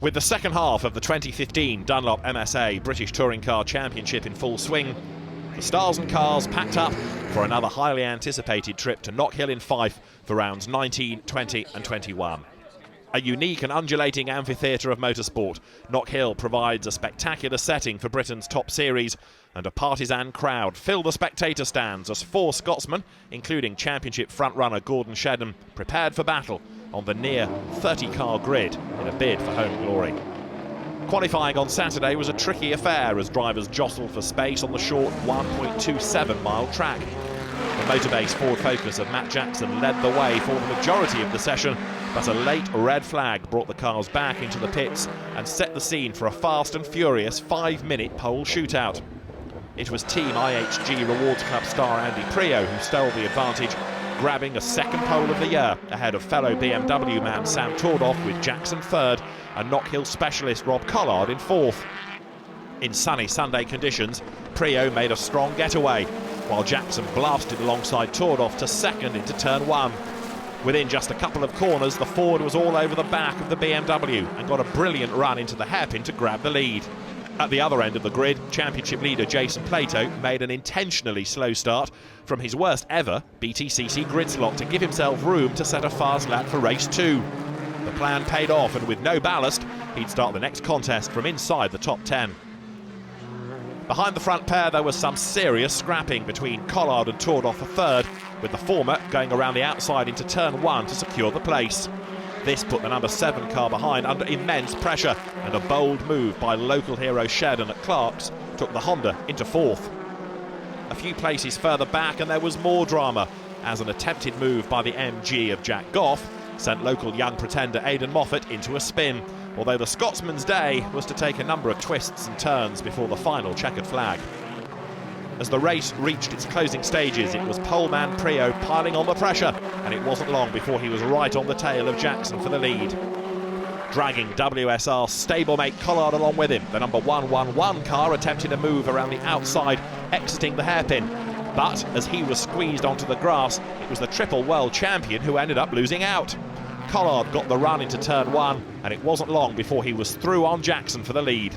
With the second half of the 2015 Dunlop MSA British Touring Car Championship in full swing, the stars and cars packed up for another highly anticipated trip to Knockhill in Fife for rounds 19, 20 and 21. A unique and undulating amphitheatre of motorsport, Knockhill provides a spectacular setting for Britain's top series, and a partisan crowd fill the spectator stands as four Scotsmen, including championship frontrunner Gordon Shedden, prepared for battle on the near 30-car grid in a bid for home glory. Qualifying on Saturday was a tricky affair as drivers jostled for space on the short 1.27-mile track. The Motorbase Ford Focus of Matt Jackson led the way for the majority of the session, but a late red flag brought the cars back into the pits and set the scene for a fast and furious 5-minute pole shootout. It was Team IHG Rewards Club star Andy Priaulx who stole the advantage, grabbing a second pole of the year ahead of fellow BMW man Sam Tordoff, with Jackson third and Knockhill specialist Rob Collard in fourth. In sunny Sunday conditions, Priaulx made a strong getaway, while Jackson blasted alongside Tordoff to second into turn one. Within just a couple of corners, the Ford was all over the back of the BMW and got a brilliant run into the hairpin to grab the lead. At the other end of the grid, championship leader Jason Plato made an intentionally slow start from his worst ever Btcc grid slot to give himself room to set a fast lap for race 2. The plan paid off, and with no ballast, he'd start the next contest from inside the top 10. Behind the front pair, there was some serious scrapping between Collard and Tordoff for third, with the former going around the outside into turn 1 to secure the place. This put the number 7 car behind under immense pressure, and a bold move by local hero Shedden at Clark's took the Honda into fourth. A few places further back and there was more drama, as an attempted move by the MG of Jack Goff sent local young pretender Aidan Moffat into a spin, although the Scotsman's day was to take a number of twists and turns before the final checkered flag. As the race reached its closing stages, it was poleman Priaulx piling on the pressure, and it wasn't long before he was right on the tail of Jackson for the lead. Dragging WSR stablemate Collard along with him, the number 111 car attempted a move around the outside, exiting the hairpin. But as he was squeezed onto the grass, it was the triple world champion who ended up losing out. Collard got the run into turn 1, and it wasn't long before he was through on Jackson for the lead.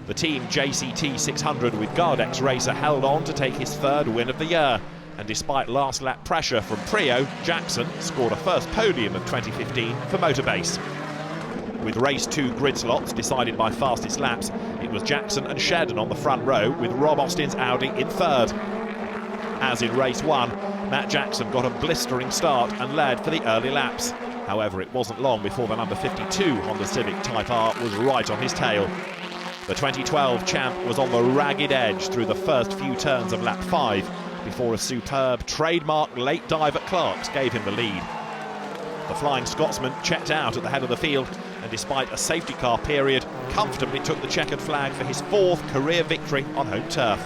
The Team JCT 600 with Gardex racer held on to take his third win of the year, and despite last lap pressure from Priaulx, Jackson scored a first podium of 2015 for Motorbase. With race 2 grid slots decided by fastest laps, it was Jackson and Shedden on the front row, with Rob Austin's Audi in third. As in race 1, Matt Jackson got a blistering start and led for the early laps. However, it wasn't long before the number 52 Honda Civic Type R was right on his tail. The 2012 champ was on the ragged edge through the first few turns of lap 5 before a superb trademark late dive at Clark's gave him the lead. The Flying Scotsman checked out at the head of the field, and despite a safety car period, comfortably took the checkered flag for his 4th career victory on home turf.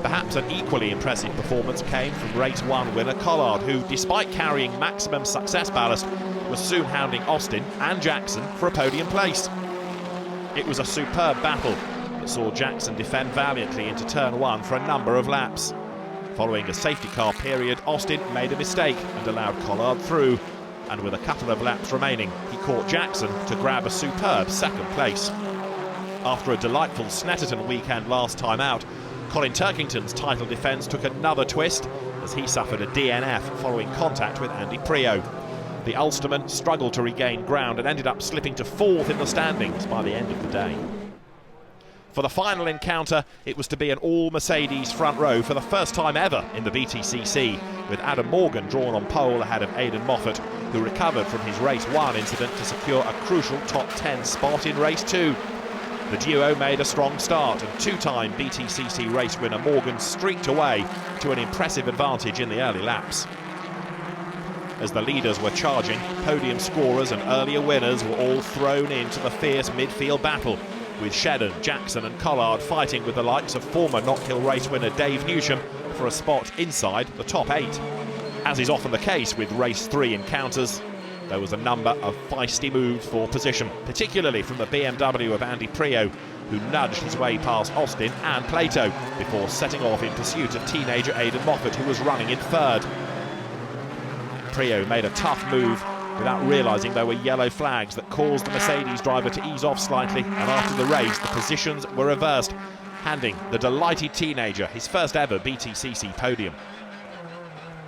Perhaps an equally impressive performance came from race 1 winner Collard, who, despite carrying maximum success ballast, was soon hounding Austin and Jackson for a podium place. It was a superb battle that saw Jackson defend valiantly into turn 1 for a number of laps. Following a safety car period, Austin made a mistake and allowed Collard through, and with a couple of laps remaining, he caught Jackson to grab a superb second place. After a delightful Snetterton weekend last time out, Colin Turkington's title defence took another twist as he suffered a DNF following contact with Andy Priaulx. The Ulsterman struggled to regain ground and ended up slipping to 4th in the standings by the end of the day. For the final encounter, it was to be an all-Mercedes front row for the first time ever in the Btcc, with Adam Morgan drawn on pole ahead of Aidan Moffat, who recovered from his race 1 incident to secure a crucial top 10 spot in race 2. The duo made a strong start, and 2-time Btcc race winner Morgan streaked away to an impressive advantage in the early laps. As the leaders were charging, podium scorers and earlier winners were all thrown into the fierce midfield battle, with Shedden, Jackson and Collard fighting with the likes of former Knockhill race winner Dave Newsham for a spot inside the top 8. As is often the case with race 3 encounters, there was a number of feisty moves for position, particularly from the BMW of Andy Priaulx, who nudged his way past Austin and Plato before setting off in pursuit of teenager Aidan Moffat, who was running in third. Priaulx made a tough move without realising there were yellow flags that caused the Mercedes driver to ease off slightly, and after the race the positions were reversed, handing the delighted teenager his first ever Btcc podium.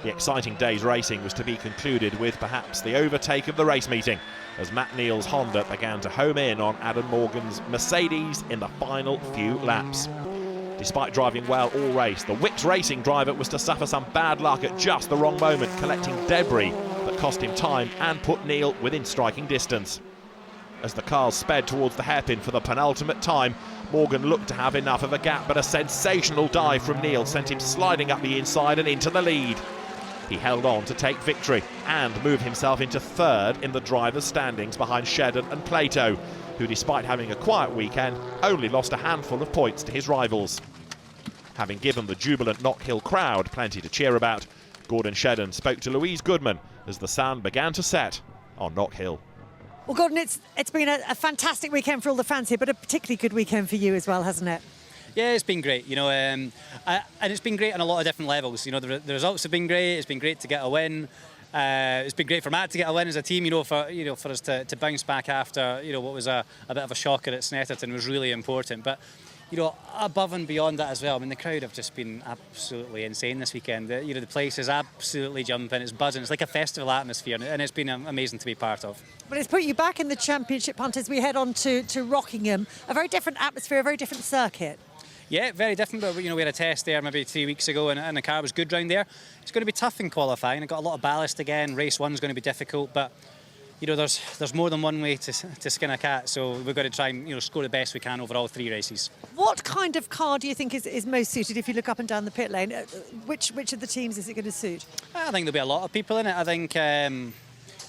The exciting day's racing was to be concluded with perhaps the overtake of the race meeting, as Matt Neal's Honda began to home in on Adam Morgan's Mercedes in the final few laps. Despite driving well all race, the Wix Racing driver was to suffer some bad luck at just the wrong moment, collecting debris that cost him time and put Neal within striking distance. As the cars sped towards the hairpin for the penultimate time, Morgan looked to have enough of a gap, but a sensational dive from Neal sent him sliding up the inside and into the lead. He held on to take victory and move himself into third in the drivers' standings behind Shedden and Plato, who, despite having a quiet weekend, only lost a handful of points to his rivals. Having given the jubilant Knockhill crowd plenty to cheer about, Gordon Shedden spoke to Louise Goodman as the sun began to set on Knockhill. Well, Gordon, it's been a fantastic weekend for all the fans here, but a particularly good weekend for you as well, hasn't it? Yeah, it's been great, and it's been great on a lot of different levels. The results have been great. It's been great to get a win. It's been great for Matt to get a win as a team. For us to bounce back after what was a bit of a shocker at Snetterton was really important. But above and beyond that as well, I mean, the crowd have just been absolutely insane this weekend. The place is absolutely jumping. It's buzzing. It's like a festival atmosphere, and it's been amazing to be part of. But it's put you back in the championship hunt as we head on to Rockingham. A very different atmosphere, a very different circuit. Yeah, very different, but we had a test there maybe 3 weeks ago and the car was good round there. It's going to be tough in qualifying. I've got a lot of ballast again. Race 1's going to be difficult, but there's more than one way to skin a cat, so we've got to try and score the best we can over all 3 races. What kind of car do you think is most suited if you look up and down the pit lane? Which of the teams is it going to suit? I think there'll be a lot of people in it. I think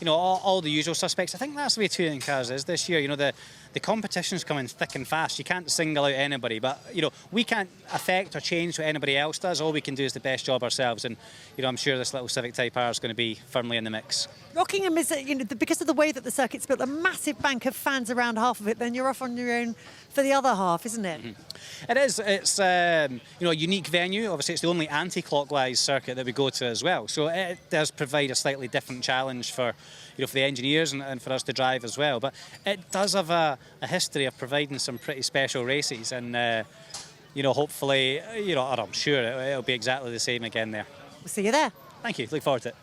all the usual suspects. I think that's the way touring cars is this year. The competition's coming thick and fast. You can't single out anybody, but we can't affect or change what anybody else does. All we can do is the best job ourselves, and I'm sure this little Civic Type R is going to be firmly in the mix. Rockingham is, because of the way that the circuit's built, a massive bank of fans around half of it. Then you're off on your own for the other half, isn't it? Mm-hmm. It is. It's a unique venue. Obviously, it's the only anti-clockwise circuit that we go to as well. So it does provide a slightly different challenge for for the engineers and for us to drive as well. But it does have a history of providing some pretty special races, and hopefully, or I'm sure it'll be exactly the same again there. We'll see you there. Thank you. Look forward to it.